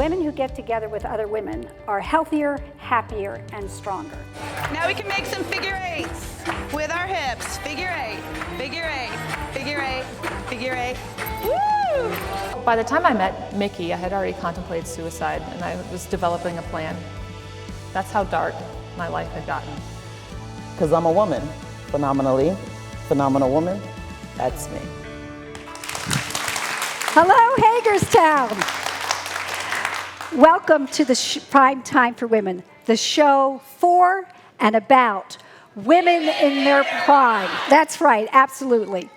women who get together with other women are healthier, happier, and stronger. Now we can make some figure eights with our hips. Figure eight, figure eight, figure eight, figure eight. Woo! By the time I met Mickey, I had already contemplated suicide and I was developing a plan. That's how dark my life had gotten. Because I'm a woman, phenomenal woman, that's me. Hello, Hagerstown. Welcome to the Prime Time for Women, the show for and about women in their prime. That's right, absolutely.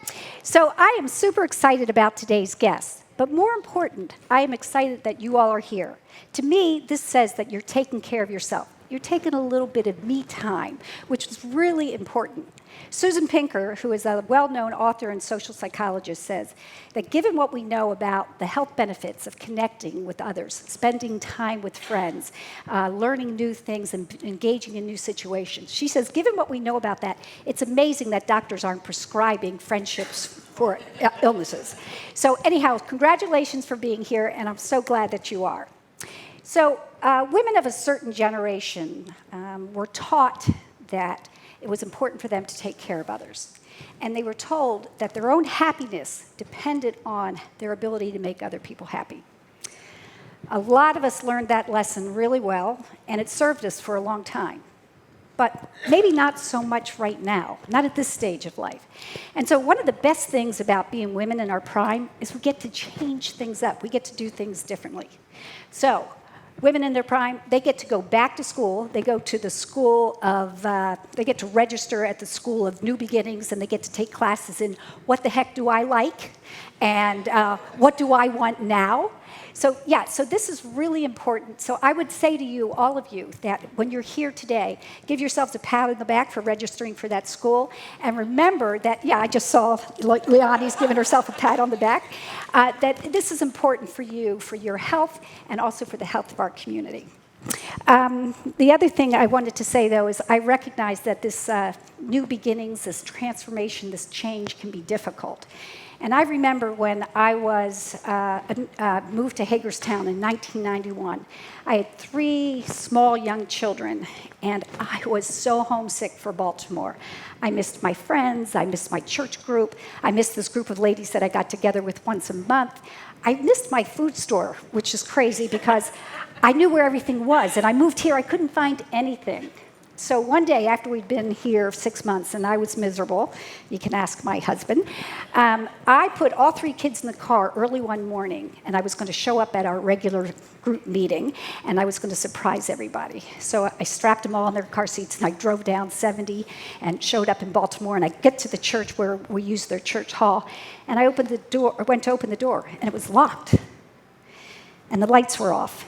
So I am super excited about today's guest, but more important, I am excited that you all are here. To me, this says that you're taking care of yourself. You're taking a little bit of me time, which is really important. Susan Pinker, who is a well-known author and social psychologist, says that given what we know about the health benefits of connecting with others, spending time with friends, learning new things, and engaging in new situations, she says, given what we know about that, it's amazing that doctors aren't prescribing friendships for illnesses. So anyhow, congratulations for being here, and I'm so glad that you are. So women of a certain generation were taught that it was important for them to take care of others. And they were told that their own happiness depended on their ability to make other people happy. A lot of us learned that lesson really well, and it served us for a long time. But maybe not so much right now, not at this stage of life. And so one of the best things about being women in our prime is we get to change things up. We get to do things differently. So women in their prime, they get to go back to school. They go to the school of, they get to register at the School of New Beginnings, and they get to take classes in what the heck do I like, and what do I want now. So yeah, so this is really important. So I would say to you, all of you, that when you're here today, give yourselves a pat on the back for registering for that school. And remember that, yeah, I just saw Leonie's giving herself a pat on the back, that this is important for you, for your health, and also for the health of our community. The other thing I wanted to say, though, is I recognize that this new beginnings, this transformation, this change can be difficult. And I remember when I was moved to Hagerstown in 1991, I had 3 small young children, and I was so homesick for Baltimore. I missed my friends, I missed my church group, I missed this group of ladies that I got together with once a month. I missed my food store, which is crazy because I knew where everything was, and I moved here, I couldn't find anything. So one day, after we'd been here 6 months and I was miserable, you can ask my husband, I put all 3 kids in the car early one morning, and I was going to show up at our regular group meeting, and I was going to surprise everybody. So I strapped them all in their car seats, and I drove down 70 and showed up in Baltimore, and I get to the church where we use their church hall, and I opened the door, or went to open the door, and it was locked, and the lights were off.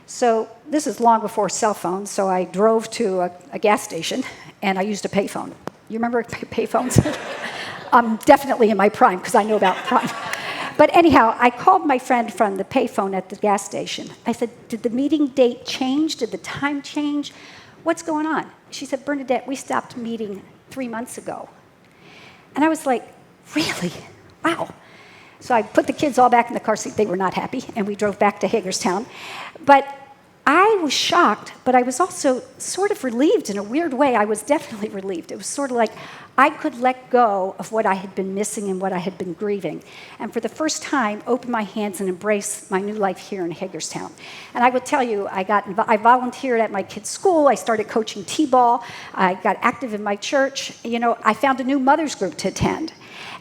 So this is long before cell phones, so I drove to a gas station, and I used a payphone. You remember payphones? I'm definitely in my prime, because I know about prime. But anyhow, I called my friend from the payphone at the gas station. I said, did the meeting date change? Did the time change? What's going on? She said, Bernadette, we stopped meeting 3 months ago. And I was like, really? Wow. So I put the kids all back in the car seat. They were not happy, and we drove back to Hagerstown. But I was shocked, but I was also sort of relieved in a weird way. I was definitely relieved. It was sort of like I could let go of what I had been missing and what I had been grieving. And for the first time, open my hands and embrace my new life here in Hagerstown. And I will tell you, I volunteered at my kids' school. I started coaching T-ball. I got active in my church. You know, I found a new mother's group to attend.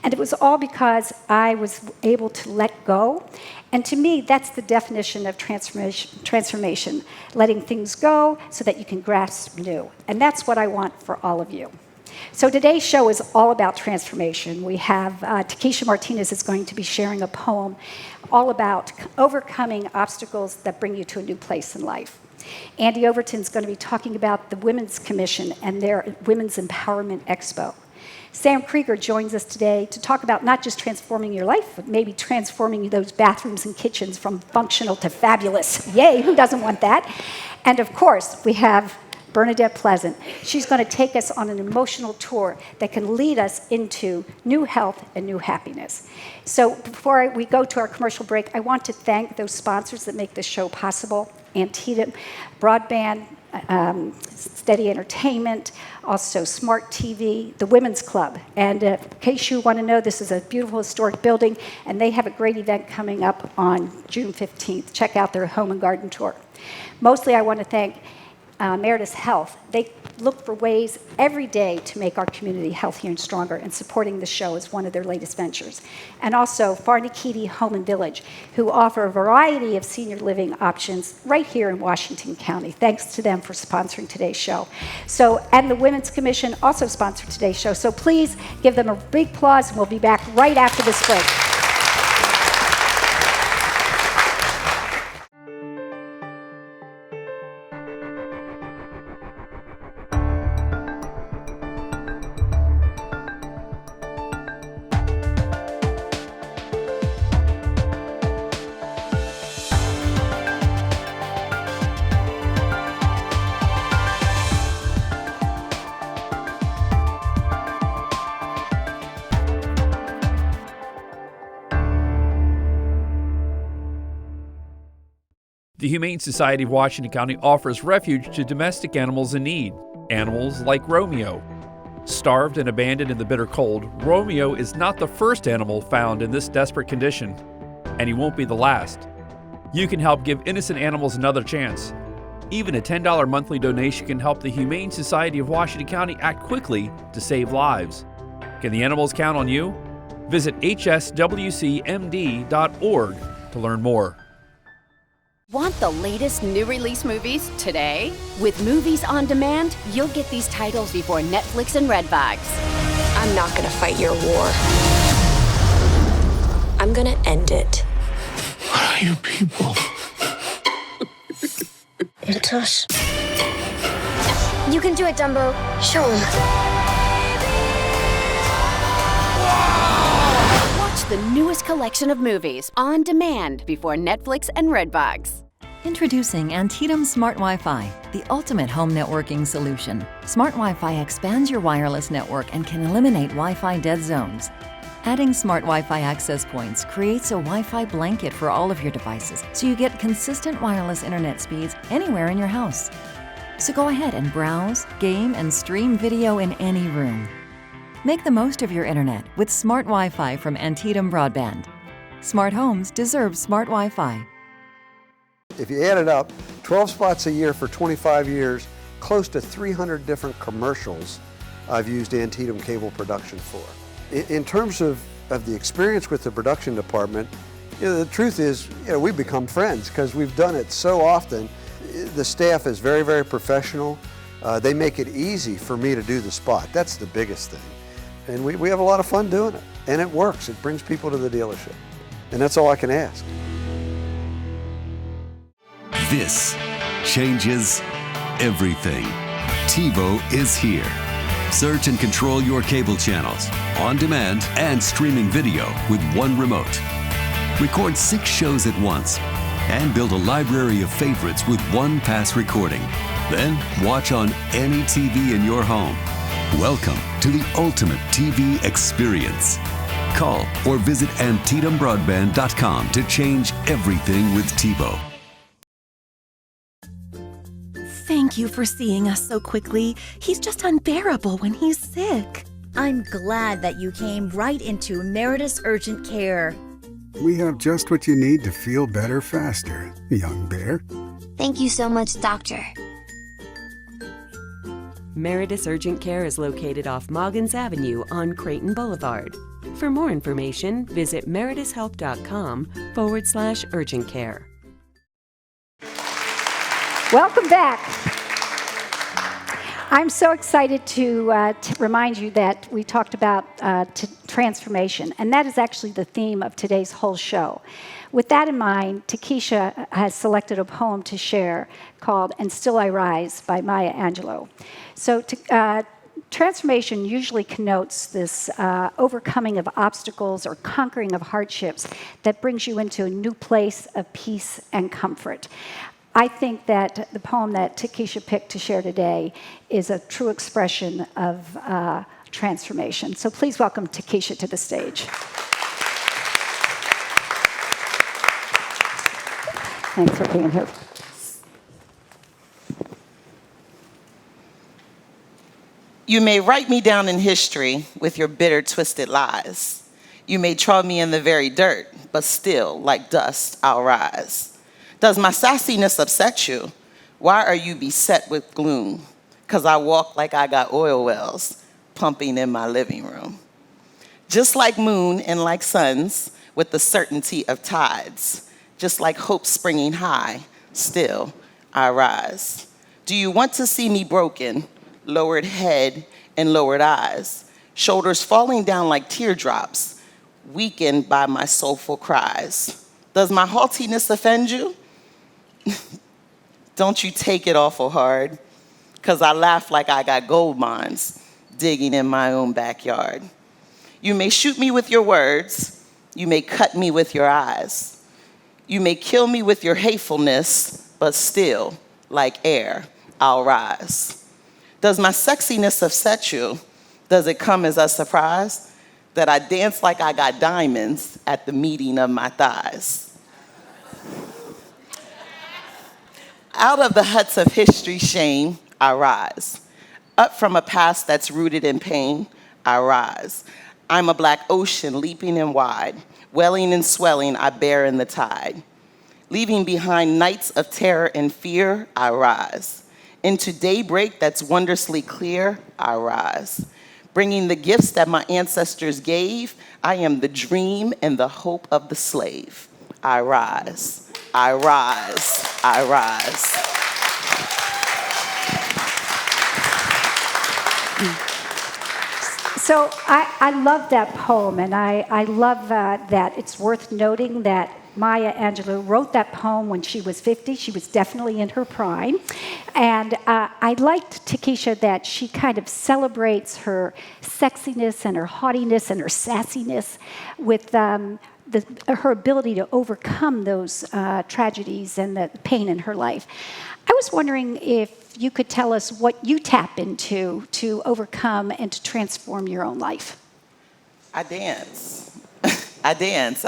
And it was all because I was able to let go. And to me, that's the definition of transformation, letting things go so that you can grasp new. And that's what I want for all of you. So today's show is all about transformation. We have Takesha Martinez is going to be sharing a poem all about overcoming obstacles that bring you to a new place in life. Andy Overton is going to be talking about the Women's Commission and their Women's Empowerment Expo. Sam Krieger joins us today to talk about not just transforming your life, but maybe transforming those bathrooms and kitchens from functional to fabulous. Yay, who doesn't want that? And of course, we have Bernadette Pleasant. She's going to take us on an emotional tour that can lead us into new health and new happiness. So before we go to our commercial break, I want to thank those sponsors that make this show possible. Antietam Broadband, Steady Entertainment, also Smart TV, the Women's Club. And in case you want to know, this is a beautiful historic building, and they have a great event coming up on June 15th. Check out their home and garden tour. Mostly I want to thank Meritus Health. They look for ways every day to make our community healthier and stronger, and supporting the show is one of their latest ventures. And also Farnakiti Home and Village, who offer a variety of senior living options right here in Washington County. Thanks to them for sponsoring today's show. So, and the Women's Commission also sponsored today's show. So please give them a big applause, and we'll be back right after this break. The Humane Society of Washington County offers refuge to domestic animals in need. Animals like Romeo. Starved and abandoned in the bitter cold, Romeo is not the first animal found in this desperate condition, and he won't be the last. You can help give innocent animals another chance. Even a $10 monthly donation can help the Humane Society of Washington County act quickly to save lives. Can the animals count on you? Visit hswcmd.org to learn more. Want the latest new release movies today? With Movies on Demand, you'll get these titles before Netflix and Redbox. I'm not gonna fight your war. I'm gonna end it. What are you people? It's us. You can do it, Dumbo. Show him. Watch the newest collection of movies on demand before Netflix and Redbox. Introducing Antietam Smart Wi-Fi, the ultimate home networking solution. Smart Wi-Fi expands your wireless network and can eliminate Wi-Fi dead zones. Adding Smart Wi-Fi access points creates a Wi-Fi blanket for all of your devices, so you get consistent wireless internet speeds anywhere in your house. So go ahead and browse, game, and stream video in any room. Make the most of your internet with Smart Wi-Fi from Antietam Broadband. Smart homes deserve smart Wi-Fi. If you add it up, 12 spots a year for 25 years, close to 300 different commercials I've used Antietam Cable Production for. In terms of the experience with the production department, the truth is, we've become friends because we've done it so often. The staff is very, very professional. They make it easy for me to do the spot. That's the biggest thing. And we have a lot of fun doing it. And it works. It brings people to the dealership. And that's all I can ask. This changes everything. TiVo is here. Search and control your cable channels, on demand and streaming video with one remote. Record 6 shows at once and build a library of favorites with one pass recording. Then watch on any TV in your home. Welcome to the ultimate TV experience. Call or visit AntietamBroadband.com to change everything with TiVo. Thank you for seeing us so quickly. He's just unbearable when he's sick. I'm glad that you came right into Meritus Urgent Care. We have just what you need to feel better faster, young bear. Thank you so much, Doctor. Meritus Urgent Care is located off Moggins Avenue on Creighton Boulevard. For more information, visit meritushealth.com/urgent care. Welcome back. I'm so excited to remind you that we talked about transformation, and that is actually the theme of today's whole show. With that in mind, Takesha has selected a poem to share called "And Still I Rise" by Maya Angelou. So transformation usually connotes this overcoming of obstacles or conquering of hardships that brings you into a new place of peace and comfort. I think that the poem that Takesha picked to share today is a true expression of transformation. So please welcome Takesha to the stage. Thanks for being here. You may write me down in history with your bitter, twisted lies. You may trod me in the very dirt, but still, like dust, I'll rise. Does my sassiness upset you? Why are you beset with gloom? 'Cause I walk like I got oil wells pumping in my living room. Just like moon and like suns, with the certainty of tides. Just like hope springing high, still I rise. Do you want to see me broken, lowered head and lowered eyes, shoulders falling down like teardrops, weakened by my soulful cries? Does my haughtiness offend you? Don't you take it awful hard, 'cause I laugh like I got gold mines digging in my own backyard. You may shoot me with your words, you may cut me with your eyes. You may kill me with your hatefulness, but still, like air, I'll rise. Does my sexiness upset you? Does it come as a surprise that I dance like I got diamonds at the meeting of my thighs? Out of the huts of history's shame, I rise. Up from a past that's rooted in pain, I rise. I'm a black ocean leaping and wide, welling and swelling, I bear in the tide. Leaving behind nights of terror and fear, I rise. Into daybreak that's wondrously clear, I rise. Bringing the gifts that my ancestors gave, I am the dream and the hope of the slave. I rise, I rise, I rise. So I love that poem, and I love that it's worth noting that Maya Angelou wrote that poem when she was 50. She was definitely in her prime. And I liked, Takesha, that she kind of celebrates her sexiness and her haughtiness and her sassiness with her ability to overcome those tragedies and the pain in her life. I was wondering if you could tell us what you tap into to overcome and to transform your own life. I dance. I dance.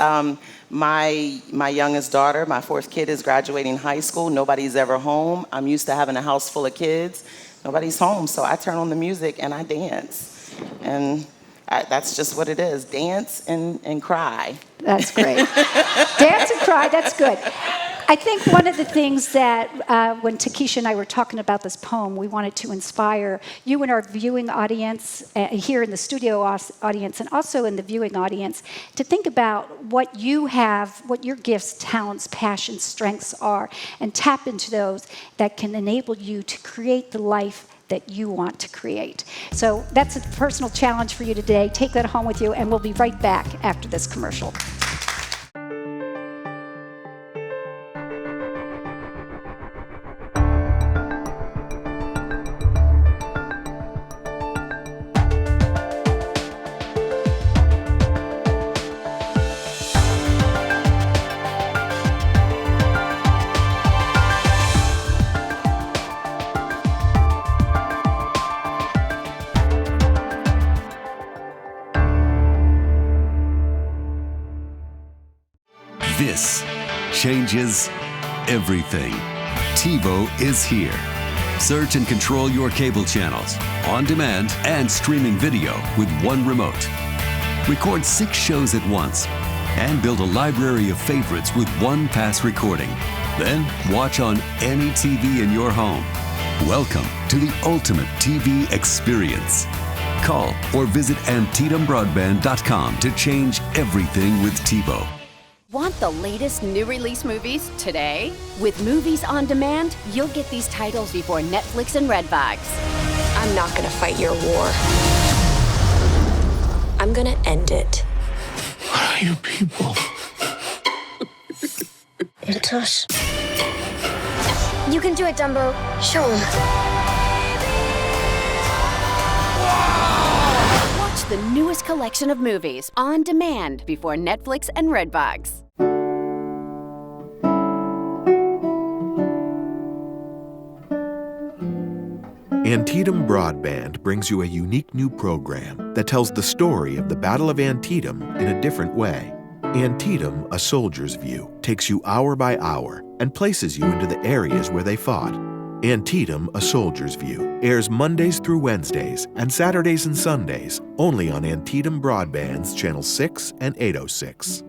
My youngest daughter, my fourth kid, is graduating high school. Nobody's ever home. I'm used to having a house full of kids. Nobody's home, so I turn on the music and I dance. And that's just what it is, dance and cry. That's great. Dance and cry, that's good. I think one of the things that when Takesha and I were talking about this poem, we wanted to inspire you and our viewing audience here in the studio audience and also in the viewing audience to think about what you have, what your gifts, talents, passions, strengths are, and tap into those that can enable you to create the life that you want to create. So that's a personal challenge for you today. Take that home with you, and we'll be right back after this commercial. This changes everything. TiVo is here. Search and control your cable channels, on demand and streaming video with one remote. Record 6 shows at once and build a library of favorites with one pass recording. Then watch on any TV in your home. Welcome to the ultimate TV experience. Call or visit AntietamBroadband.com to change everything with TiVo. Want the latest new release movies today? With Movies on Demand, you'll get these titles before Netflix and Redbox. I'm not gonna fight your war. I'm gonna end it. What are you people? It's us. You can do it, Dumbo. Show 'em. Watch the newest collection of movies on demand before Netflix and Redbox. Antietam Broadband brings you a unique new program that tells the story of the Battle of Antietam in a different way. Antietam, A Soldier's View, takes you hour by hour and places you into the areas where they fought. Antietam, A Soldier's View airs Mondays through Wednesdays and Saturdays and Sundays only on Antietam Broadband's Channel 6 and 806.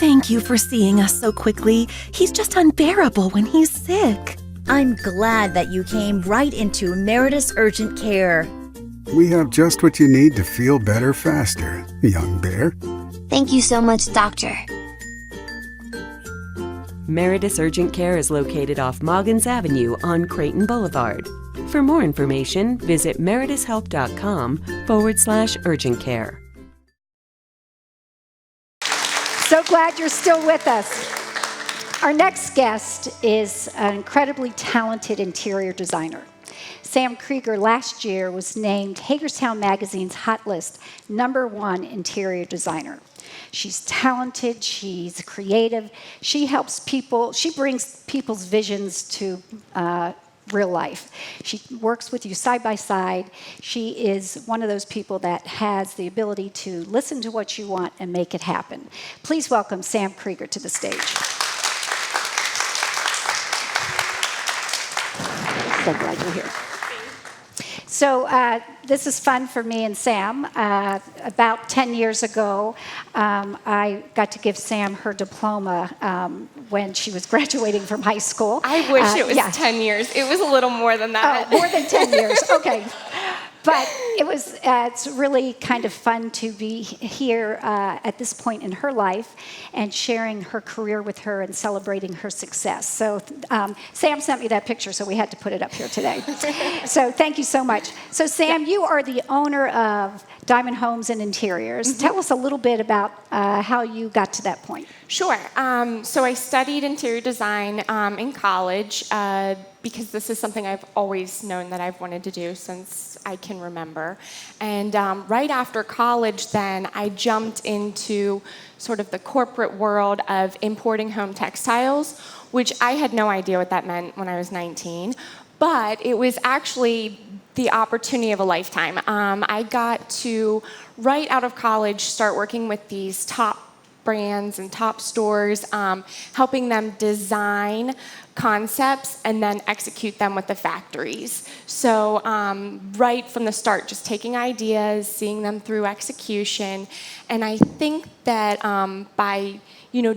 Thank you for seeing us so quickly. He's just unbearable when he's sick. I'm glad that you came right into Meritus Urgent Care. We have just what you need to feel better faster, young bear. Thank you so much, Doctor. Meritus Urgent Care is located off Moggins Avenue on Creighton Boulevard. For more information, visit meritushelp.com/urgent care. So glad you're still with us. Our next guest is an incredibly talented interior designer. Sam Krieger last year was named Hagerstown Magazine's Hot List #1 interior designer. She's talented, she's creative, she helps people, she brings people's visions to real life. She works with you side by side. She is one of those people that has the ability to listen to what you want and make it happen. Please welcome Sam Krieger to the stage. So glad you're here. So this is fun for me and Sam. About 10 years ago, I got to give Sam her diploma when she was graduating from high school. I wish it was 10 years. It was a little more than that. Oh, more than 10 years. Okay. But it's really kind of fun to be here at this point in her life and sharing her career with her and celebrating her success. So Sam sent me that picture, so we had to put it up here today. So thank you so much. So Sam, you are the owner of Diamond Homes and Interiors. Mm-hmm. Tell us a little bit about how you got to that point. Sure. So I studied interior design in college because this is something I've always known that I've wanted to do since I can remember. And right after college then, I jumped into sort of the corporate world of importing home textiles, which I had no idea what that meant when I was 19. But it was actually the opportunity of a lifetime. I got to, right out of college, start working with these top brands and top stores, helping them design concepts and then execute them with the factories. So right from the start, just taking ideas, seeing them through execution. And I think that by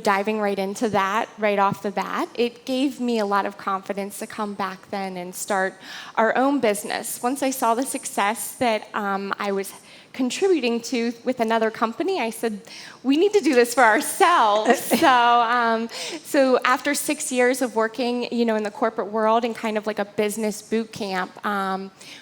diving right into that right off the bat, it gave me a lot of confidence to come back then and start our own business. Once I saw the success that I was contributing to with another company, I said, we need to do this for ourselves. So after 6 years of working, in the corporate world and kind of like a business boot camp,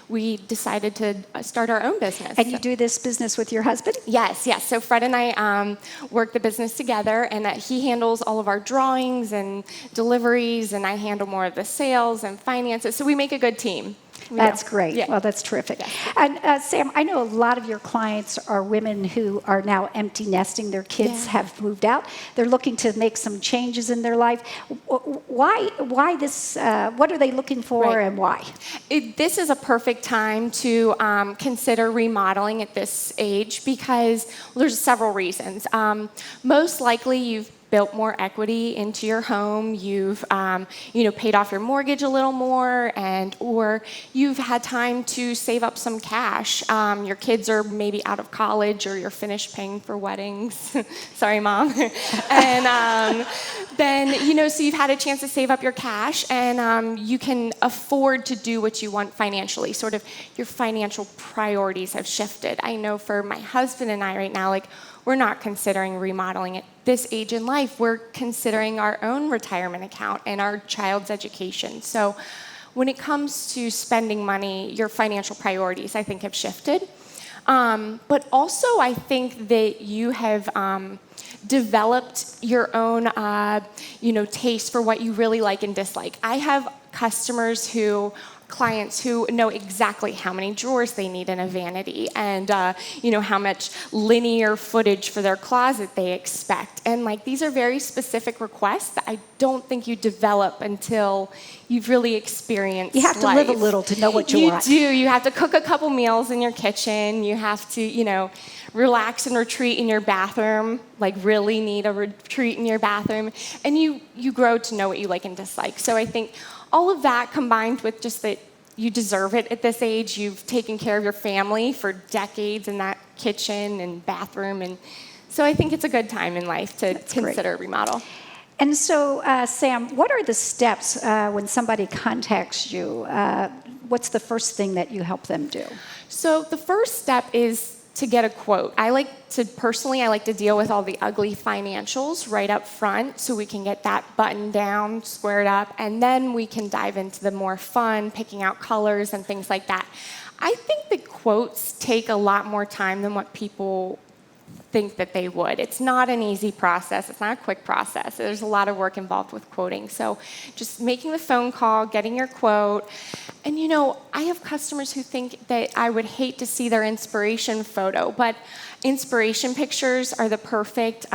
we decided to start our own business. And you do this business with your husband? Yes. So Fred and I work the business together, and he handles all of our drawings and deliveries, and I handle more of the sales and finances. So we make a good team. That's great. Yeah. Well, that's terrific. Yeah. And Sam, I know a lot of your clients are women who are now empty nesting. Their kids have moved out. They're looking to make some changes in their life. Why this? What are they looking for, and why? This is a perfect time to consider remodeling at this age because there's several reasons. Most likely, you've built more equity into your home, you've paid off your mortgage a little more, or you've had time to save up some cash. Your kids are maybe out of college, or you're finished paying for weddings. Sorry, Mom. And then, so you've had a chance to save up your cash, and you can afford to do what you want financially. Sort of your financial priorities have shifted. I know for my husband and I right now, we're not considering remodeling at this age in life. We're considering our own retirement account and our child's education. So when it comes to spending money, your financial priorities, I think, have shifted. But also, I think that you have developed your own, taste for what you really like and dislike. I have customers who clients who know exactly how many drawers they need in a vanity and how much linear footage for their closet they expect. And like these are very specific requests that I don't think you develop until you've really experienced You have to live a little to know what you want. You do. You have to cook a couple meals in your kitchen. You have to, relax and retreat in your bathroom, like really need a retreat in your bathroom. And you grow to know what you like and dislike. So I think all of that combined with just that you deserve it at this age. You've taken care of your family for decades in that kitchen and bathroom. And so I think it's a good time in life to consider a remodel. And so, Sam, what are the steps when somebody contacts you? What's the first thing that you help them do? So the first step is to get a quote. I like to deal with all the ugly financials right up front so we can get that buttoned down, squared up, and then we can dive into the more fun, picking out colors and things like that. I think the quotes take a lot more time than what people think that they would. It's not an easy process. It's not a quick process. There's a lot of work involved with quoting. So just making the phone call, getting your quote. And I have customers who think that I would hate to see their inspiration photo, but inspiration pictures are the perfect,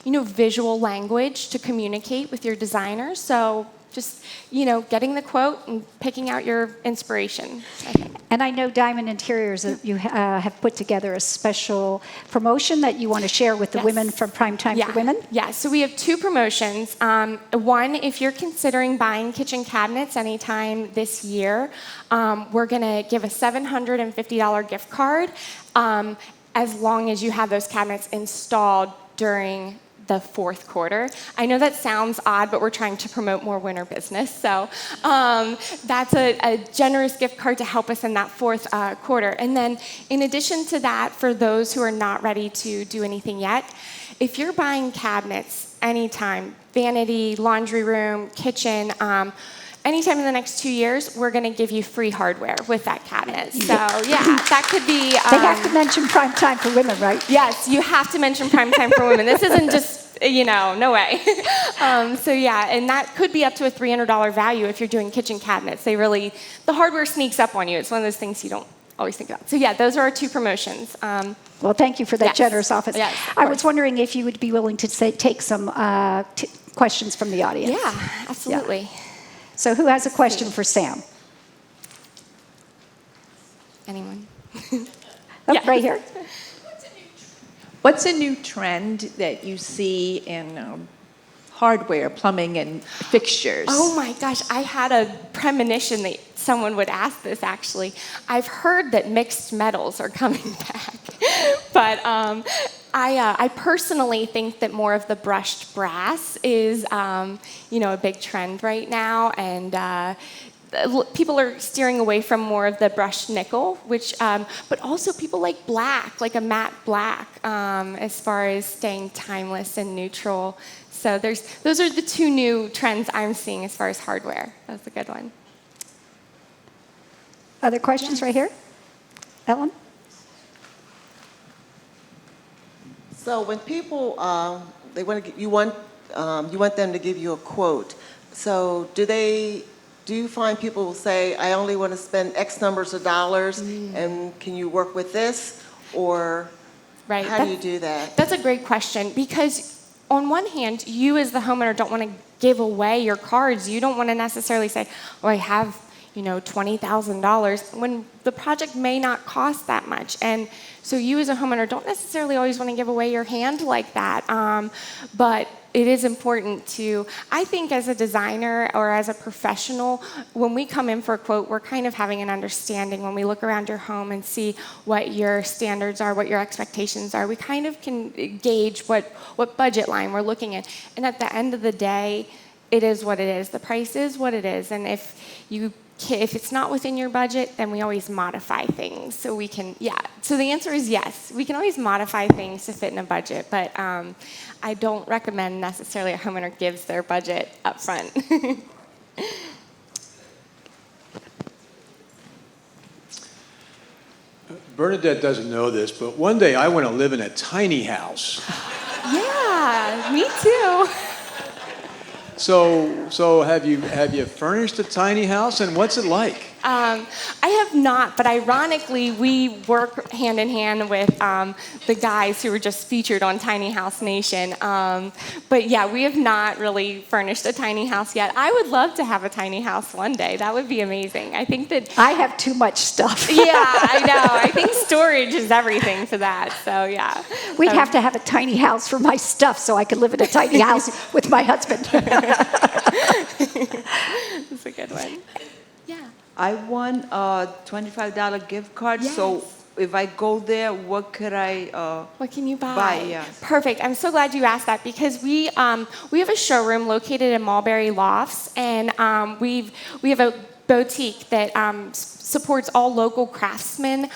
visual language to communicate with your designer. So just, getting the quote and picking out your inspiration, I think. And I know Diamond Interiors, you have put together a special promotion that you want to share with the women from Prime Time for Women. Yeah, so we have two promotions. One, if you're considering buying kitchen cabinets anytime this year, we're going to give a $750 gift card as long as you have those cabinets installed during the fourth quarter. I know that sounds odd, but we're trying to promote more winter business. So that's a generous gift card to help us in that fourth quarter. And then in addition to that, for those who are not ready to do anything yet, if you're buying cabinets anytime, vanity, laundry room, kitchen, anytime in the next 2 years, we're going to give you free hardware with that cabinet. So, that could be... they have to mention Prime Time for Women, right? Yes, you have to mention Prime Time for Women. This isn't just, no way. And that could be up to a $300 value if you're doing kitchen cabinets. The hardware sneaks up on you. It's one of those things you don't always think about. So, those are our two promotions. Well, thank you for that generous offer. Yes, I was wondering if you would be willing to take some questions from the audience. Yeah, absolutely. Yeah. So who has a question for Sam? Anyone? Right here. What's a new trend that you see in hardware, plumbing, and fixtures? Oh my gosh, I had a premonition that someone would ask this actually. I've heard that mixed metals are coming back, but I personally think that more of the brushed brass is, a big trend right now, and people are steering away from more of the brushed nickel, but also people like black, like a matte black, as far as staying timeless and neutral. So those are the two new trends I'm seeing as far as hardware. That's a good one. Other questions right here? Ellen? So when people you want them to give you a quote. So do you find people will say, I only want to spend X numbers of dollars, and can you work with this, or how do you do that? That's a great question, because on one hand, you as the homeowner don't want to give away your cards. You don't want to necessarily say, oh, I have $20,000 when the project may not cost that much. And so you as a homeowner don't necessarily always want to give away your hand like that. But it is important to, I think as a designer or as a professional, when we come in for a quote, we're kind of having an understanding. When we look around your home and see what your standards are, what your expectations are, we kind of can gauge what budget line we're looking at. And at the end of the day, it is what it is. The price is what it is. And if it's not within your budget, then we always modify things. So we can, So the answer is yes. We can always modify things to fit in a budget, but I don't recommend necessarily a homeowner gives their budget up front. Bernadette doesn't know this, but one day I want to live in a tiny house. Yeah, me too. So have you furnished a tiny house, and what's it like? I have not, but ironically, we work hand in hand with the guys who were just featured on Tiny House Nation. But yeah, we have not really furnished a tiny house yet. I would love to have a tiny house one day. That would be amazing. I think that I have too much stuff. Yeah, I know. I think storage is everything for that. So yeah, We'd have to have a tiny house for my stuff so I could live in a tiny house with my husband. That's a good one. I won a $25 gift card, so if I go there, what could I what can you buy? Yeah. Perfect. I'm so glad you asked that because we have a showroom located in Mulberry Lofts, and we have a boutique that supports all local craftsmen.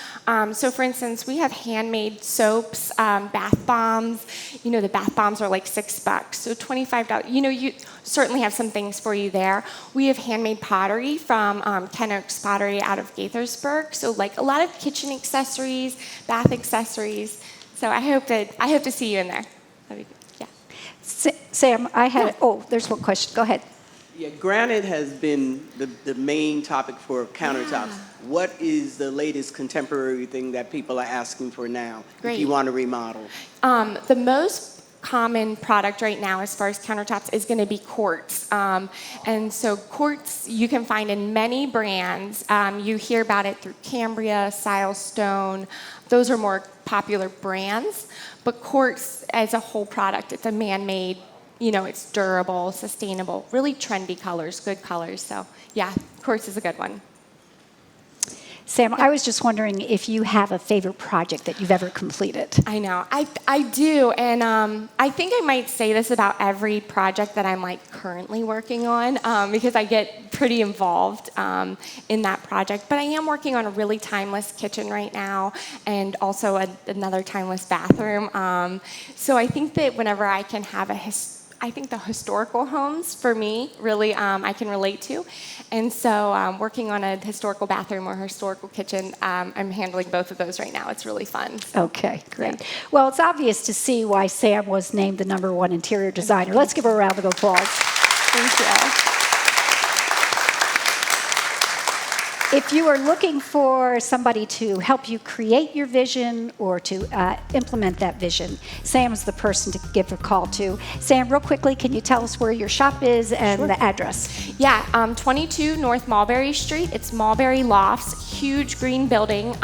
So for instance, we have handmade soaps, bath bombs. You know, the bath bombs are like $6, so $25. You know, you certainly have some things for you there. We have handmade pottery from Ken Oaks Pottery out of Gaithersburg. So like a lot of kitchen accessories, bath accessories. So I hope to see you in there. That'd be good. Yeah. Sam, there's one question. Go ahead. Yeah, granite has been the main topic for countertops. What is the latest contemporary thing that people are asking for now if you want to remodel? The most common product right now as far as countertops is going to be quartz. And so quartz you can find in many brands. You hear about it through Cambria, Silestone. Those are more popular brands. But quartz as a whole product, it's a man-made, you know, it's durable, sustainable, really trendy colors, good colors. So yeah, quartz is a good one. Sam, I was just wondering if you have a favorite project that you've ever completed. I know, I do, and I think I might say this about every project that I'm like currently working on because I get pretty involved in that project. But I am working on a really timeless kitchen right now, and also another timeless bathroom. So I think that whenever I can have I think the historical homes, for me, really I can relate to. And so working on a historical bathroom or historical kitchen, I'm handling both of those right now. It's really fun. Okay, great. Yeah. Well, it's obvious to see why Sam was named the #1 interior designer. Let's give her a round of applause. Thank you. If you are looking for somebody to help you create your vision or to implement that vision, Sam is the person to give a call to. Sam, real quickly, can you tell us where your shop is and the address? Yeah, 22 North Mulberry Street. It's Mulberry Lofts, huge green building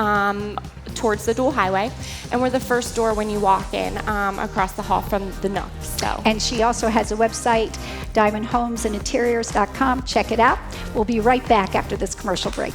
towards the dual highway. And we're the first door when you walk in across the hall from the Nook. So. And she also has a website, diamondhomesinteriors.com. Check it out. We'll be right back after this commercial break.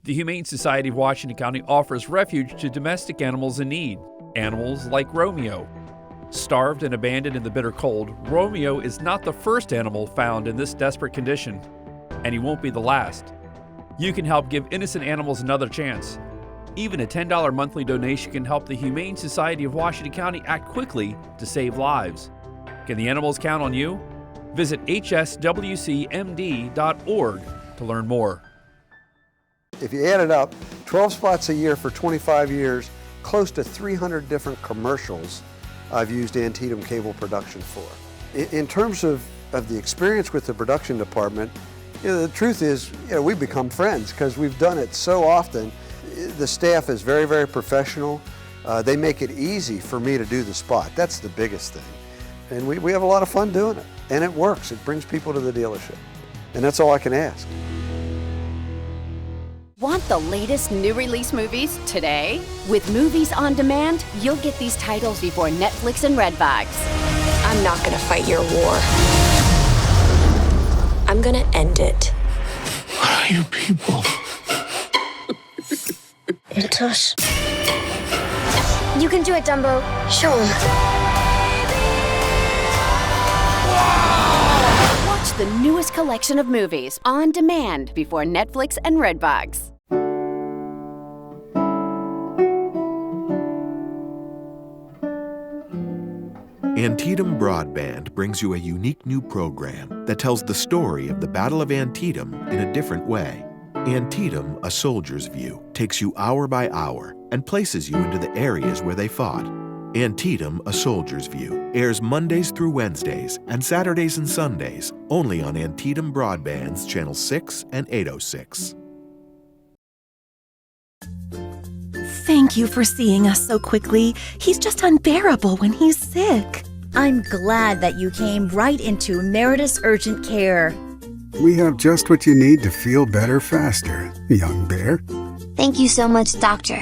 The Humane Society of Washington County offers refuge to domestic animals in need. Animals like Romeo. Starved and abandoned in the bitter cold, Romeo is not the first animal found in this desperate condition, and he won't be the last. You can help give innocent animals another chance. Even a $10 monthly donation can help the Humane Society of Washington County act quickly to save lives. Can the animals count on you? Visit hswcmd.org to learn more. If you add it up, 12 spots a year for 25 years, close to 300 different commercials I've used Antietam Cable Production for. In terms of the experience with the production department, the truth is, we've become friends because we've done it so often. The staff is very, very professional. They make it easy for me to do the spot. That's the biggest thing. And we have a lot of fun doing it. And it works. It brings people to the dealership. And that's all I can ask. Want the latest new release movies today? With Movies on Demand, you'll get these titles before Netflix and Redbox. I'm not gonna fight your war. I'm gonna end it. What are you people? It's us. You can do it, Dumbo. Show him. Watch the newest collection of movies on demand before Netflix and Redbox. Antietam Broadband brings you a unique new program that tells the story of the Battle of Antietam in a different way. Antietam, A Soldier's View, takes you hour by hour and places you into the areas where they fought. Antietam, A Soldier's View airs Mondays through Wednesdays and Saturdays and Sundays only on Antietam Broadband's Channel 6 and 806. Thank you for seeing us so quickly. He's just unbearable when he's sick. I'm glad that you came right into Meritus Urgent Care. We have just what you need to feel better faster, young bear. Thank you so much, Doctor.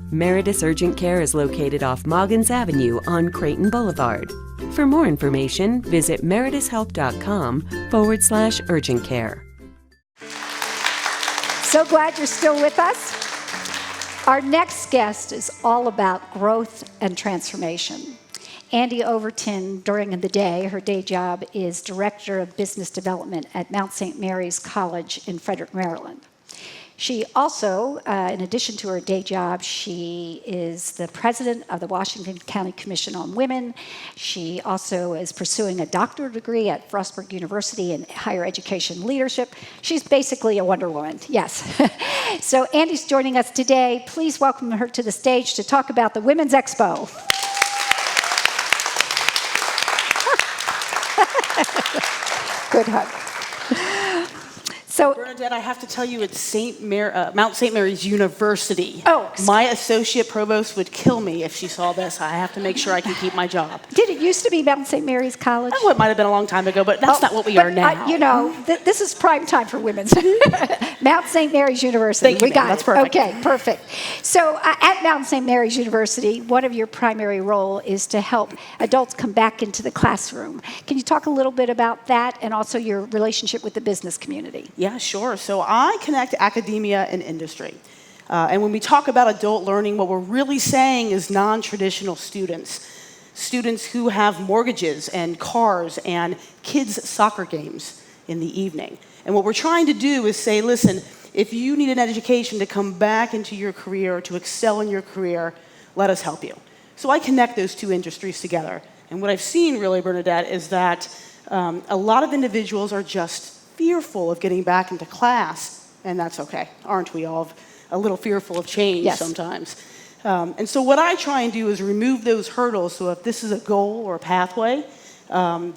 Meritus Urgent Care is located off Moggins Avenue on Creighton Boulevard. For more information, visit meritushealth.com/urgent care. So glad you're still with us. Our next guest is all about growth and transformation. Andy Overton, during the day, her day job is Director of Business Development at Mount St. Mary's College in Frederick, Maryland. She also, in addition to her day job, she is the president of the Washington County Commission on Women. She also is pursuing a doctorate degree at Frostburg University in higher education leadership. She's basically a Wonder Woman, yes. So Andy's joining us today. Please welcome her to the stage to talk about the Women's Expo. Good hug. So, Bernadette, I have to tell you, it's Mount St. Mary's University. Oh, my associate provost would kill me if she saw this. I have to make sure I can keep my job. Did it used to be Mount St. Mary's College? Oh, it might have been a long time ago, but that's not what we are now. You know, this is prime time for women's. Mount St. Mary's University. Thank you, we got that's it. perfect. Okay, perfect. So at Mount St. Mary's University, one of your primary role is to help adults come back into the classroom. Can you talk a little bit about that and also your relationship with the business community? Yeah, sure. So I connect academia and industry. And when we talk about adult learning, what we're really saying is non-traditional students. Students who have mortgages and cars and kids' soccer games in the evening. And what we're trying to do is say, listen, if you need an education to come back into your career, to excel in your career, let us help you. So I connect those two industries together. And what I've seen really, Bernadette, is that a lot of individuals are just fearful of getting back into class, and that's okay. Aren't we all a little fearful of change sometimes? And so what I try and do is remove those hurdles, so if this is a goal or a pathway,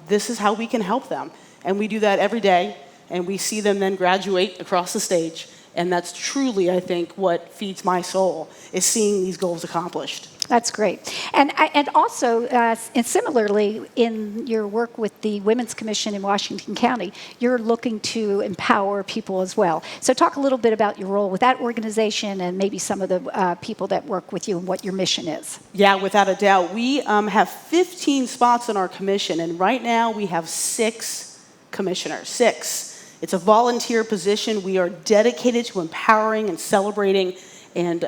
this is how we can help them. And we do that every day, and we see them then graduate across the stage, and that's truly, I think, what feeds my soul, is seeing these goals accomplished. That's great. And also, and similarly, in your work with the Women's Commission in Washington County, you're looking to empower people as well. So talk a little bit about your role with that organization and maybe some of the people that work with you and what your mission is. Yeah, without a doubt. We have 15 spots on our commission, and right now we have 6 commissioners. 6. It's a volunteer position. We are dedicated to empowering and celebrating and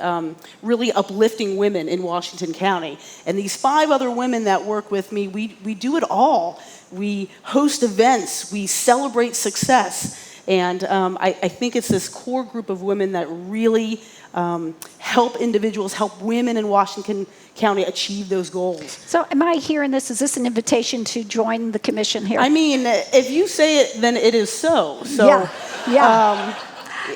really uplifting women in Washington County. And these 5 other women that work with me, we do it all. We host events, we celebrate success, and I think it's this core group of women that really help individuals, help women in Washington County achieve those goals. So am I hearing this? Is this an invitation to join the commission here? I mean, if you say it, then it is so. Yeah.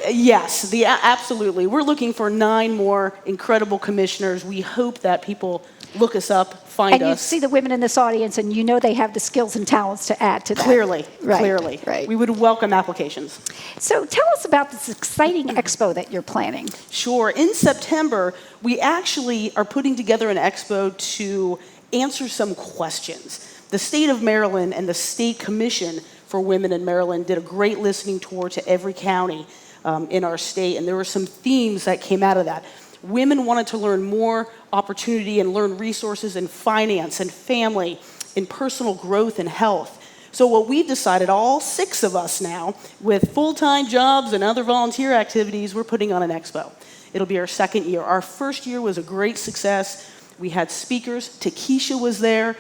Yes, absolutely. We're looking for 9 more incredible commissioners. We hope that people look us up, find us. And you see the women in this audience, and you know they have the skills and talents to add to that. Clearly, right, clearly. Right. We would welcome applications. So tell us about this exciting expo that you're planning. Sure. In September, we actually are putting together an expo to answer some questions. The state of Maryland and the State Commission for Women in Maryland did a great listening tour to every county in our state, and there were some themes that came out of that. Women wanted to learn more opportunity and learn resources in finance and family, in personal growth and health. So what we decided, all 6 of us now, with full-time jobs and other volunteer activities, we're putting on an expo. It'll be our 2nd year. Our first year was a great success. We had speakers. Takesha was there.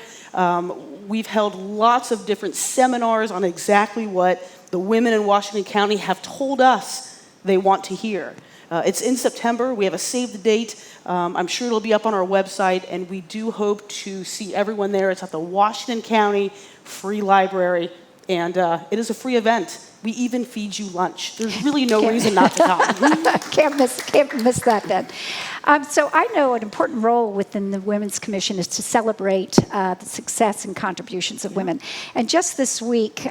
We've held lots of different seminars on exactly what the women in Washington County have told us they want to hear. It's in September. We have a save the date. I'm sure it'll be up on our website, and we do hope to see everyone there. It's at the Washington County Free Library, and it is a free event. We even feed you lunch. There's really no reason not to come. Can't miss that then. So I know an important role within the Women's Commission is to celebrate the success and contributions of women. And just this week,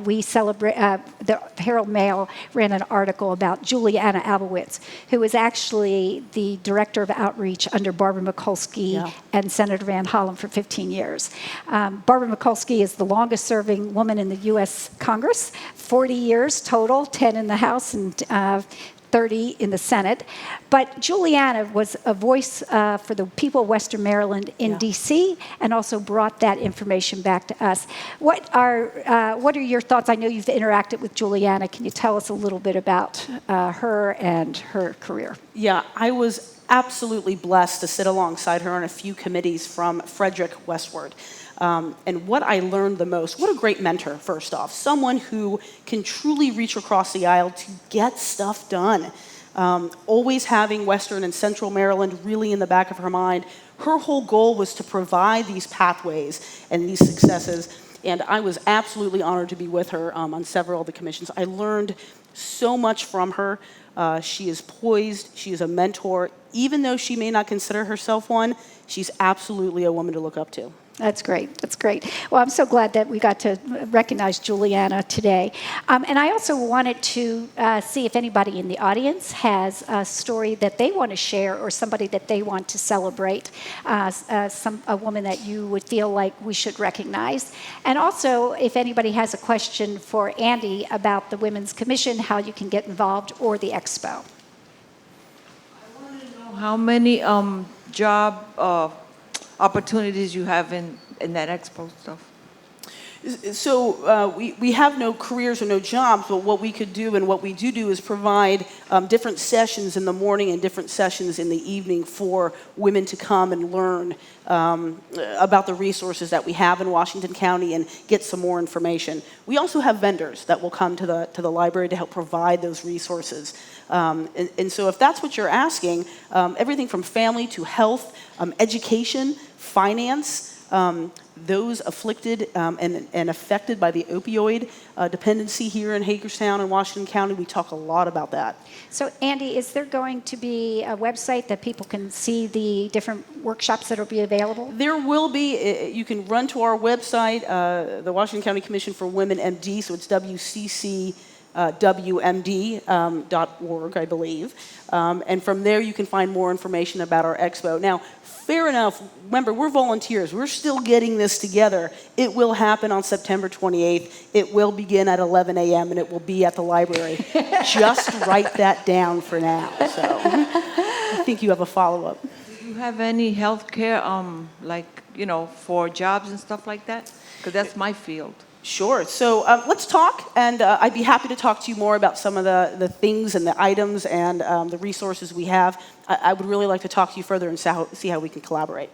we celebrate, the Herald Mail ran an article about Juliana Albowitz, who was actually the director of outreach under Barbara Mikulski and Senator Van Hollen for 15 years. Barbara Mikulski is the longest serving woman in the U.S. Congress, 40 years total, 10 in the House and 30 in the Senate. But Juliana was a voice for the people of Western Maryland in D.C. and also brought that information back to us. What are your thoughts? I know you've interacted with Juliana. Can you tell us a little bit about her and her career? Yeah, I was absolutely blessed to sit alongside her on a few committees from Frederick westward. And what I learned the most, what a great mentor, first off. Someone who can truly reach across the aisle to get stuff done. Always having Western and Central Maryland really in the back of her mind. Her whole goal was to provide these pathways and these successes. And I was absolutely honored to be with her on several of the commissions. I learned so much from her. She is poised. She is a mentor. Even though she may not consider herself one, she's absolutely a woman to look up to. That's great. That's great. Well, I'm so glad that we got to recognize Juliana today. And I also wanted to see if anybody in the audience has a story that they want to share or somebody that they want to celebrate, a woman that you would feel like we should recognize. And also, if anybody has a question for Andy about the Women's Commission, how you can get involved, or the Expo. I want to know how many job opportunities you have in that expo stuff. So we have no careers or no jobs, but what we could do and what we do is provide different sessions in the morning and different sessions in the evening for women to come and learn about the resources that we have in Washington County and get some more information. We also have vendors that will come to the library to help provide those resources. And so if that's what you're asking, everything from family to health, education, finance, those afflicted and affected by the opioid dependency here in Hagerstown and Washington County, we talk a lot about that. So, Andy, is there going to be a website that people can see the different workshops that will be available? There will be. You can run to our website, the Washington County Commission for Women MD, so it's WCCWMD.org, I believe. And from there, you can find more information about our expo. Now, fair enough, remember, we're volunteers. We're still getting this together. It will happen on September 28th. It will begin at 11 a.m., and it will be at the library. Just write that down for now. So I think you have a follow-up. Do you have any health care, for jobs and stuff like that? Because that's my field. Sure. So let's talk, and I'd be happy to talk to you more about some of the things and the items and the resources we have. I would really like to talk to you further and see how we can collaborate.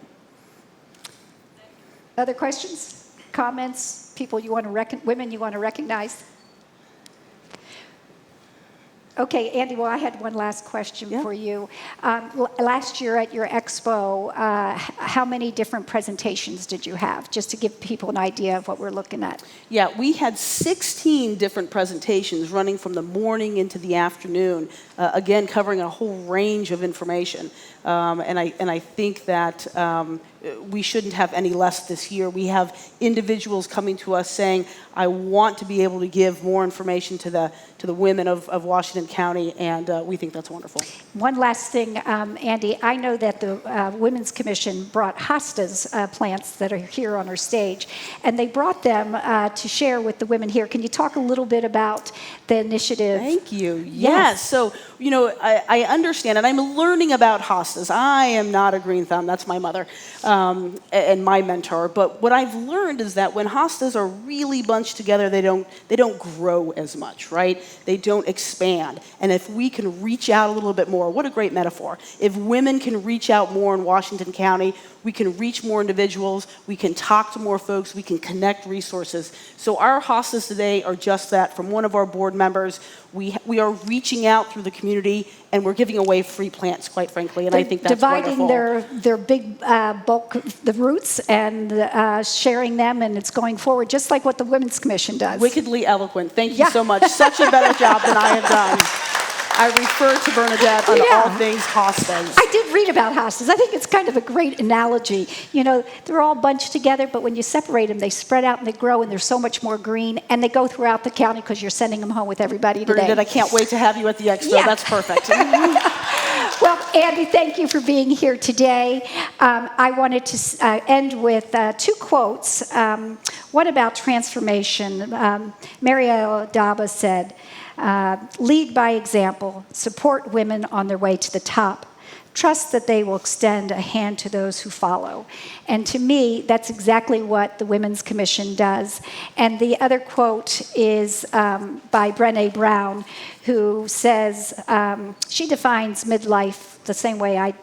Other questions, comments, people you want to women you want to recognize? Okay, Andy, well, I had one last question for you. Last year at your expo, how many different presentations did you have, just to give people an idea of what we're looking at? Yeah, we had 16 different presentations running from the morning into the afternoon, again, covering a whole range of information. And I think that we shouldn't have any less this year. We have individuals coming to us saying, I want to be able to give more information to the women of Washington County, and we think that's wonderful. One last thing, Andy, I know that the Women's Commission brought hostas plants that are here on our stage, and they brought them to share with the women here. Can you talk a little bit about the initiative? Thank you. Yes. So, I understand, and I'm learning about hostas. I am not a green thumb. That's my mother. and my mentor. But what I've learned is that when hostas are really bunched together, they don't grow as much, right? They don't expand. And if we can reach out a little bit more, what a great metaphor. If women can reach out more in Washington County, we can reach more individuals, we can talk to more folks, we can connect resources. So our hostas today are just that. From one of our board members, we are reaching out through the community, and we're giving away free plants, quite frankly, and I think that's dividing wonderful. their big bulk, the roots, and sharing them, and it's going forward, just like what the Women's Commission does. Wickedly eloquent. Thank you so much. Such a better job than I have done. I refer to Bernadette on all things hostas. I did read about hostas. I think it's kind of a great analogy. You know, they're all bunched together, but when you separate them, they spread out and they grow, and there's so much more green, and they go throughout the county because you're sending them home with everybody today. Bernadette, I can't wait to have you at the expo. Yeah. That's perfect. Well, Andy, thank you for being here today. I wanted to end with two quotes. One about transformation. Mariel Daba said, lead by example, support women on their way to the top. Trust that they will extend a hand to those who follow. And to me, that's exactly what the Women's Commission does. And the other quote is by Brené Brown, who says, she defines midlife the same way I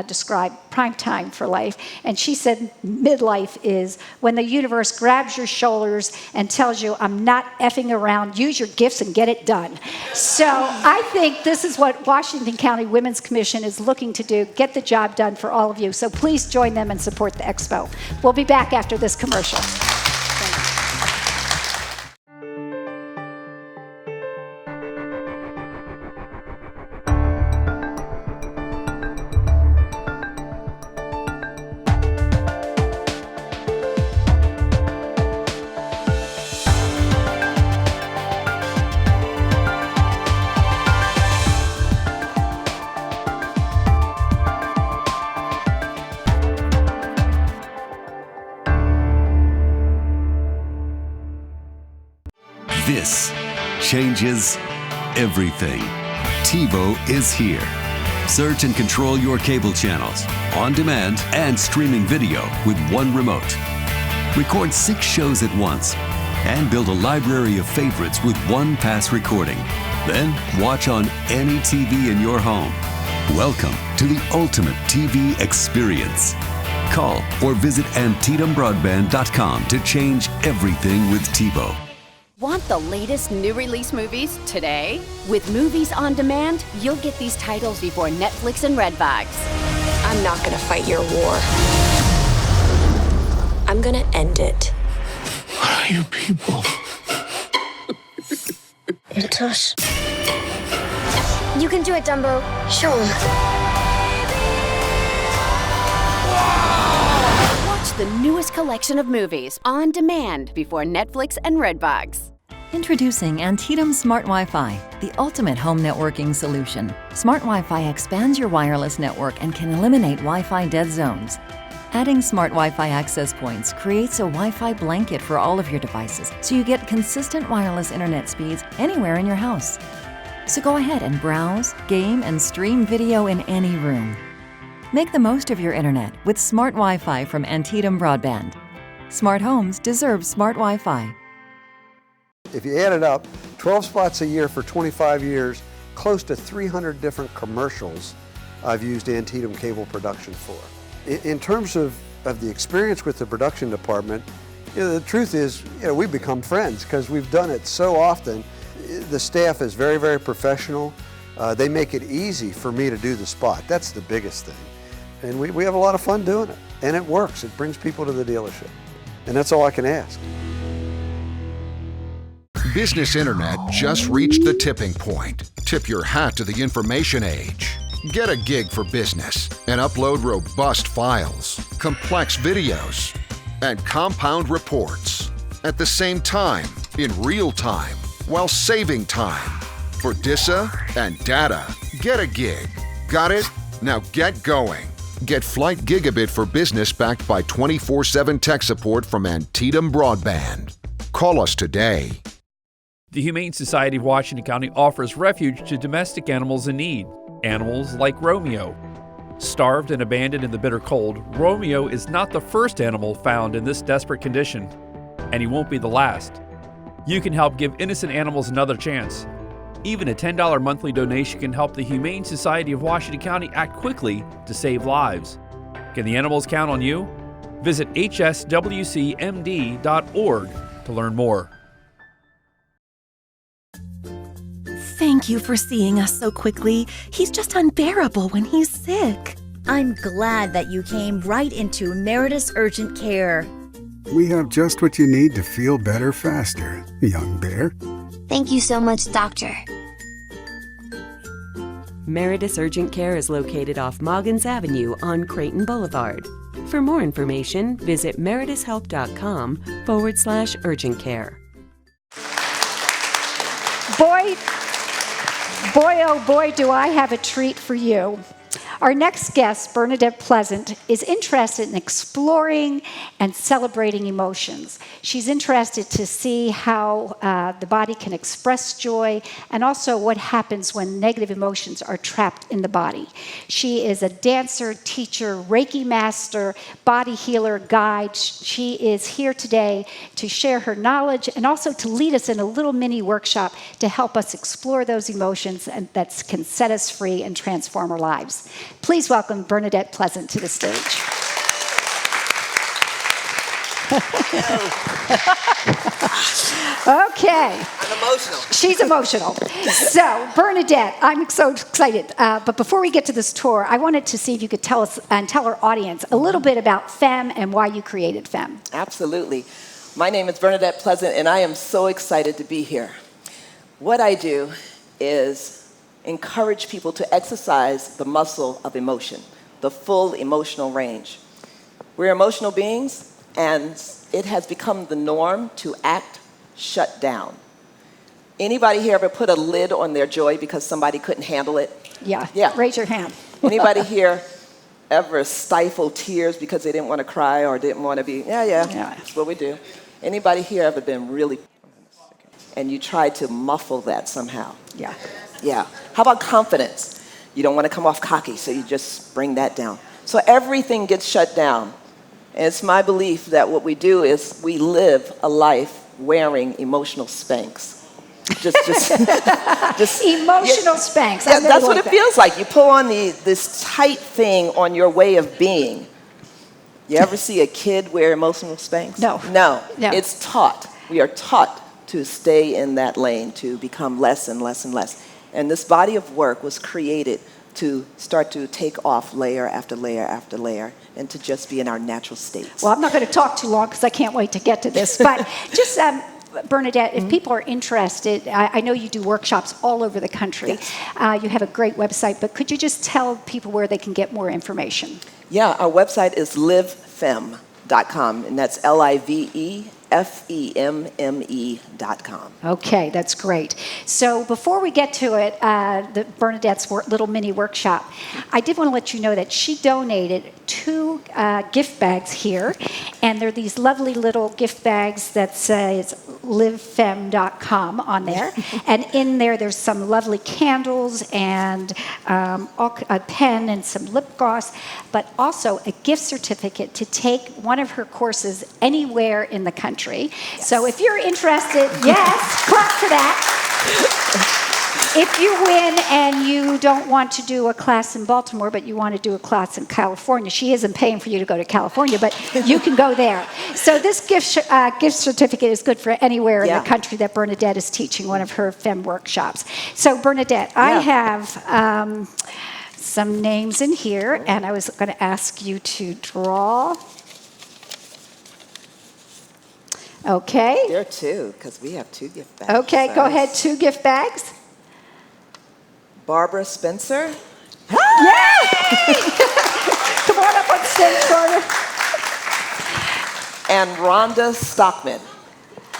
describe prime time for life. And she said midlife is when the universe grabs your shoulders and tells you, I'm not effing around, use your gifts and get it done. So I think this is what Washington County Women's Commission is looking to do, get the job done for all of you. So please join them and support the expo. We'll be back after this commercial. This changes everything. TiVo is here. Search and control your cable channels, on demand and streaming video with one remote. Record 6 shows at once and build a library of favorites with one pass recording. Then watch on any TV in your home. Welcome to the ultimate TV experience. Call or visit AntietamBroadband.com to change everything with TiVo. Want the latest new release movies today? With Movies on Demand, you'll get these titles before Netflix and Redbox. I'm not gonna fight your war. I'm gonna end it. What are you people? It's us. You can do it, Dumbo. Show 'em. Watch the newest collection of movies on demand before Netflix and Redbox. Introducing Antietam Smart Wi-Fi, the ultimate home networking solution. Smart Wi-Fi expands your wireless network and can eliminate Wi-Fi dead zones. Adding Smart Wi-Fi access points creates a Wi-Fi blanket for all of your devices, so you get consistent wireless internet speeds anywhere in your house. So go ahead and browse, game, and stream video in any room. Make the most of your internet with Smart Wi-Fi from Antietam Broadband. Smart homes deserve smart Wi-Fi. If you add it up, 12 spots a year for 25 years, close to 300 different commercials I've used Antietam Cable Production for. In terms of the experience with the production department, the truth is, we've become friends because we've done it so often. The staff is very, very professional. They make it easy for me to do the spot. That's the biggest thing. And we have a lot of fun doing it. And it works. It brings people to the dealership. And that's all I can ask. Business Internet just reached the tipping point. Tip your hat to the information age. Get a gig for business and upload robust files, complex videos, and compound reports at the same time, in real time, while saving time. For DISA and data, get a gig. Got it? Now get going. Get Flight Gigabit for Business backed by 24/7 tech support from Antietam Broadband. Call us today. The Humane Society of Washington County offers refuge to domestic animals in need. Animals like Romeo, Starved and abandoned in the bitter cold, Romeo is not the first animal found in this desperate condition, and he won't be the last. You can help give innocent animals another chance. Even a $10 monthly donation can help the Humane Society of Washington County act quickly to save lives. Can the animals count on you? Visit hswcmd.org to learn more. Thank you for seeing us so quickly. He's just unbearable when he's sick. I'm glad that you came right into Meritus Urgent Care. We have just what you need to feel better faster, young bear. Thank you so much, Doctor. Meritus Urgent Care is located off Moggins Avenue on Creighton Boulevard. For more information, visit meritushealth.com/urgent care. Boy, oh boy, do I have a treat for you. Our next guest, Bernadette Pleasant, is interested in exploring and celebrating emotions. She's interested to see how the body can express joy and also what happens when negative emotions are trapped in the body. She is a dancer, teacher, Reiki master, body healer, guide. She is here today to share her knowledge and also to lead us in a little mini workshop to help us explore those emotions and that can set us free and transform our lives. Please welcome Bernadette Pleasant to the stage. Okay. I'm emotional. She's emotional. So, Bernadette, I'm so excited. But before we get to this tour, I wanted to see if you could tell us and tell our audience a little bit about FEM and why you created FEM. Absolutely. My name is Bernadette Pleasant, and I am so excited to be here. What I do is encourage people to exercise the muscle of emotion, the full emotional range. We're emotional beings, and it has become the norm to act shut down. Anybody here ever put a lid on their joy because somebody couldn't handle it? Yeah. Yeah. Raise your hand. Anybody here ever stifle tears because they didn't want to cry or didn't want to be? Yeah. That's what we do. Anybody here ever been really, and you tried to muffle that somehow? Yeah. Yeah. How about confidence? You don't want to come off cocky, so you just bring that down. So everything gets shut down. And it's my belief that what we do is we live a life wearing emotional Spanx. Just Emotional Spanx. Yeah, that's what it feels like. You pull on this tight thing on your way of being. You ever see a kid wear emotional Spanx? No. No. It's taught. We are taught to stay in that lane, to become less and less and less. And this body of work was created to start to take off layer after layer after layer and to just be in our natural states. Well, I'm not going to talk too long because I can't wait to get to this. But just, Bernadette, if people are interested, I know you do workshops all over the country. Yes. You have a great website, but could you just tell people where they can get more information? Yeah, our website is livefemme.com, and that's LIVEFEMME.com. Okay, that's great. So before we get to it, the Bernadette's little mini workshop, I did want to let you know that she donated 2 gift bags here, and they're these lovely little gift bags that says livefemme.com on there, and in there's some lovely candles and a pen and some lip gloss, but also a gift certificate to take one of her courses anywhere in the country. Yes. So if you're interested, yes, clap for that. If you win and you don't want to do a class in Baltimore, but you want to do a class in California, she isn't paying for you to go to California, but you can go there. So this gift certificate is good for anywhere in the country that Bernadette is teaching one of her FEM workshops. So Bernadette, I have some names in here, and I was going to ask you to draw. Okay. There are 2, because we have 2 gift bags. Okay, go ahead, 2 gift bags. Barbara Spencer. Yay! Come on up on stage, Barbara. And Rhonda Stockman.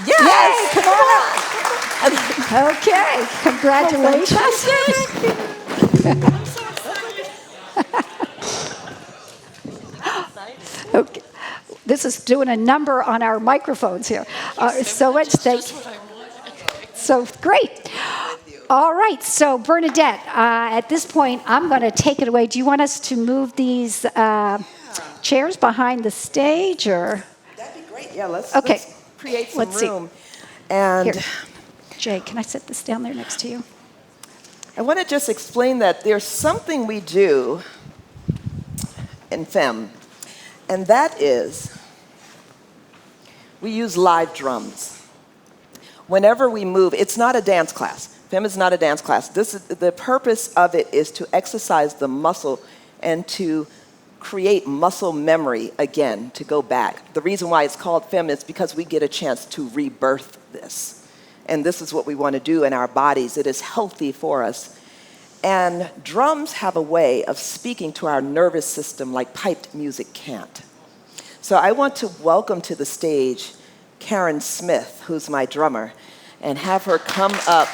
Yes! Yay, come on up. Okay, congratulations. Okay. This is doing a number on our microphones here. So much thank you. So great. All right, so Bernadette, at this point, I'm going to take it away. Do you want us to move these chairs behind the stage, or? That'd be great. Yeah, let's create some Let's room. And here. Jay, can I set this down there next to you? I want to just explain that there's something we do in FEM, and that is we use live drums. Whenever we move, it's not a dance class. FEM is not a dance class. The purpose of it is to exercise the muscle and to create muscle memory again, to go back. The reason why it's called FEM is because we get a chance to rebirth this. And this is what we want to do in our bodies. It is healthy for us. And drums have a way of speaking to our nervous system like piped music can't. So I want to welcome to the stage Karen Smith, who's my drummer, and have her come up.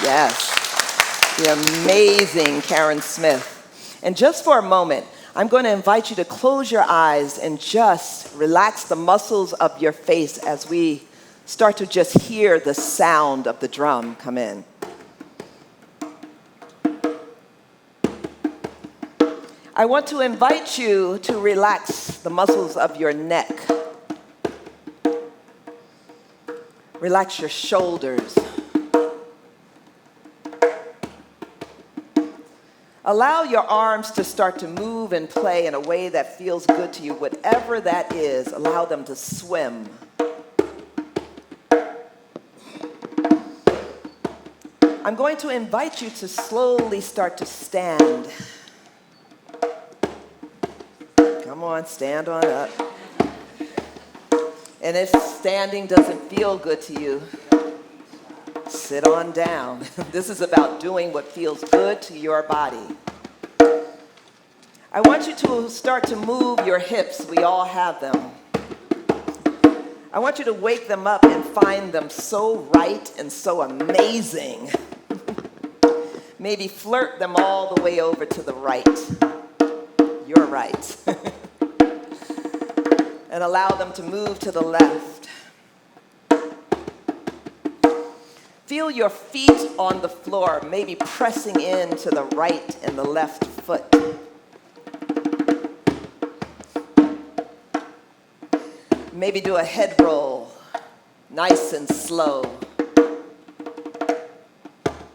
Yes, the amazing Karen Smith. And just for a moment, I'm going to invite you to close your eyes and just relax the muscles of your face as we start to just hear the sound of the drum come in. I want to invite you to relax the muscles of your neck. Relax your shoulders. Allow your arms to start to move and play in a way that feels good to you. Whatever that is, allow them to swim. I'm going to invite you to slowly start to stand. Come on, stand on up. And if standing doesn't feel good to you, sit on down. This is about doing what feels good to your body. I want you to start to move your hips. We all have them. I want you to wake them up and find them so right and so amazing. Maybe flirt them all the way over to the right. You're right. And allow them to move to the left. Feel your feet on the floor, maybe pressing into the right and the left foot. Maybe do a head roll, nice and slow.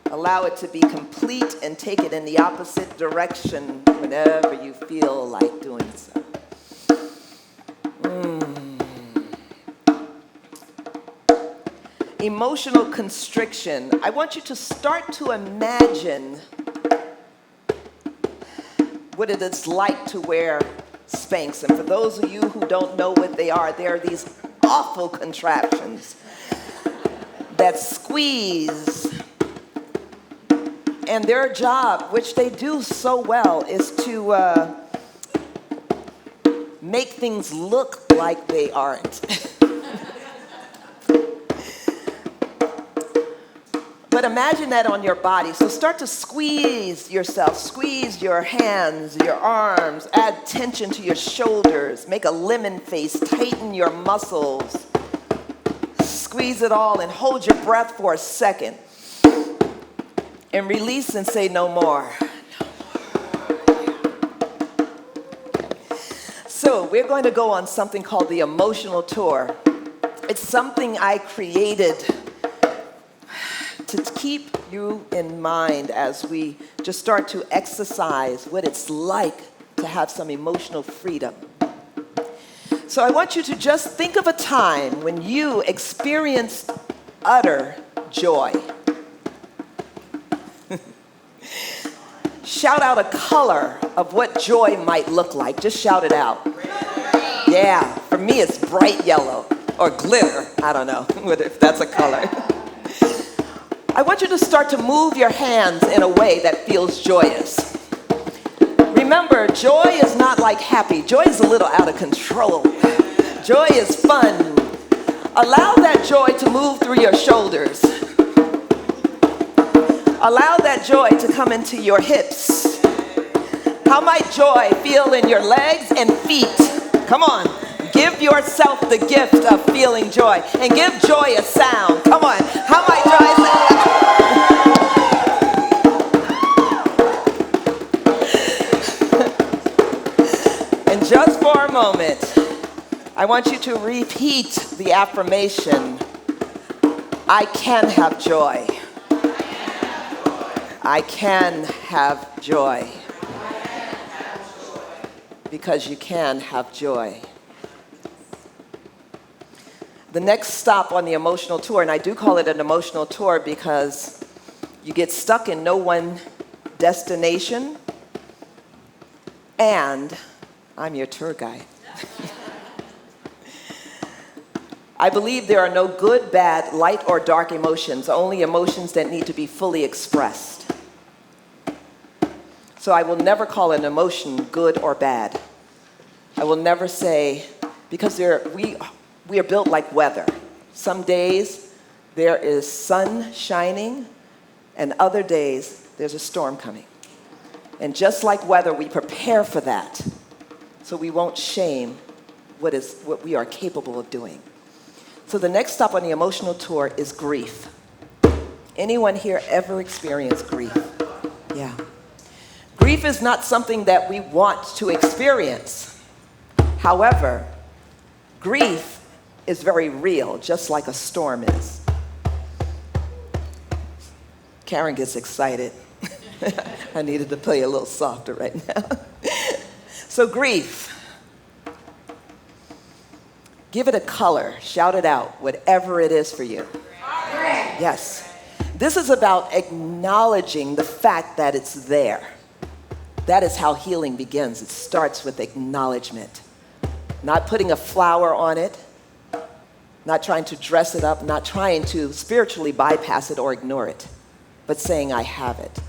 Allow it to be complete and take it in the opposite direction whenever you feel like doing so. Emotional constriction. I want you to start to imagine what it is like to wear Spanx. And for those of you who don't know what they are these awful contraptions that squeeze. And their job, which they do so well, is to make things look like they aren't. But imagine that on your body. So start to squeeze yourself, squeeze your hands, your arms, add tension to your shoulders, make a lemon face, tighten your muscles, squeeze it all and hold your breath for a second. And release and say no more. So we're going to go on something called the emotional tour. It's something I created to keep you in mind as we just start to exercise what it's like to have some emotional freedom. So I want you to just think of a time when you experienced utter joy. Shout out a color of what joy might look like. Just shout it out. Yeah, for me it's bright yellow or glitter. I don't know if that's a color. I want you to start to move your hands in a way that feels joyous. Remember, joy is not like happy. Joy is a little out of control. Joy is fun. Allow that joy to move through your shoulders. Allow that joy to come into your hips. How might joy feel in your legs and feet? Come on, give yourself the gift of feeling joy. And give joy a sound? Come on. How might joy sound? And just for a moment, I want you to repeat the affirmation, I can have joy. I can have joy. Because you can have joy. The next stop on the emotional tour, and I do call it an emotional tour because you get stuck in no one destination, and I'm your tour guide. I believe there are no good, bad, light, or dark emotions, only emotions that need to be fully expressed. So I will never call an emotion good or bad. I will never say, because we are built like weather. Some days there is sun shining, and other days there's a storm coming. And just like weather, we prepare for that, so we won't shame what we are capable of doing. So the next stop on the emotional tour is grief. Anyone here ever experienced grief? Yeah. Grief is not something that we want to experience. However, grief is very real, just like a storm is. Karen gets excited. I needed to play a little softer right now. So grief. Give it a color, shout it out, whatever it is for you. Yes. This is about acknowledging the fact that it's there. That is how healing begins. It starts with acknowledgement. Not putting a flower on it, not trying to dress it up, not trying to spiritually bypass it or ignore it, but saying, I have it.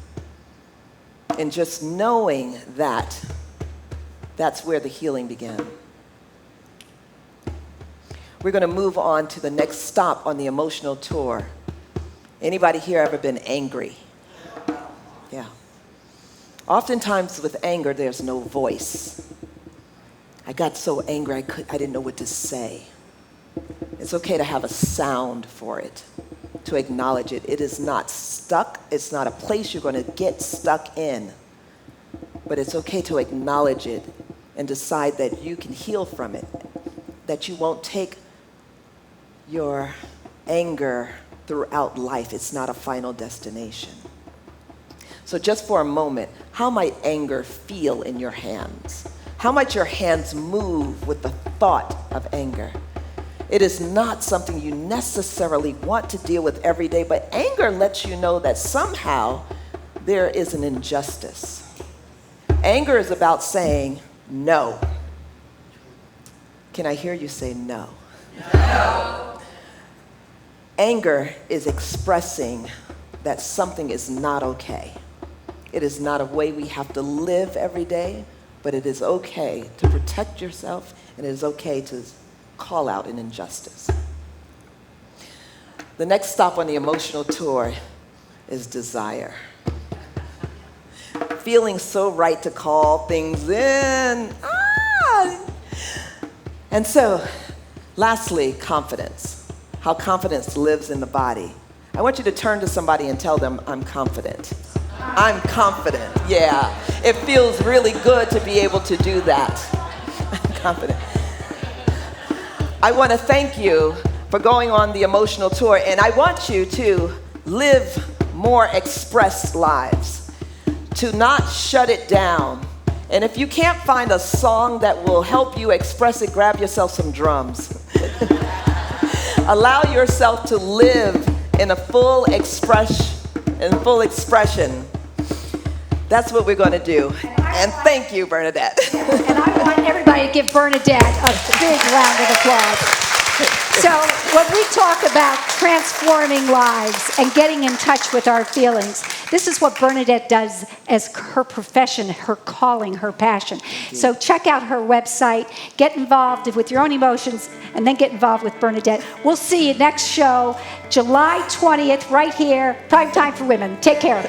And just knowing that, that's where the healing began. We're going to move on to the next stop on the emotional tour. Anybody here ever been angry? Yeah. Oftentimes with anger, there's no voice. I got so angry, I didn't know what to say. It's okay to have a sound for it, to acknowledge it. It is not stuck. It's not a place you're going to get stuck in. But it's okay to acknowledge it and decide that you can heal from it, that you won't take your anger throughout life. It's not a final destination. So just for a moment, how might anger feel in your hands? How might your hands move with the thought of anger? It is not something you necessarily want to deal with every day, but anger lets you know that somehow there is an injustice. Anger is about saying no. Can I hear you say no? No. Anger is expressing that something is not okay. It is not a way we have to live every day, but it is okay to protect yourself, and it is okay to call out an injustice. The next stop on the emotional tour is desire. Feeling so right to call things in. And so, lastly, confidence. How confidence lives in the body. I want you to turn to somebody and tell them, I'm confident. I'm confident. Yeah, it feels really good to be able to do that. I'm confident. I want to thank you for going on the emotional tour, and I want you to live more expressed lives, to not shut it down. And if you can't find a song that will help you express it, grab yourself some drums. Allow yourself to live in a full expression. That's what we're going to do. And thank you, Bernadette. And I want everybody to give Bernadette a big round of applause. So when we talk about transforming lives and getting in touch with our feelings, this is what Bernadette does as her profession, her calling, her passion. So check out her website, get involved with your own emotions, and then get involved with Bernadette. We'll see you next show, July 20th, right here, Prime Time for Women. Take care.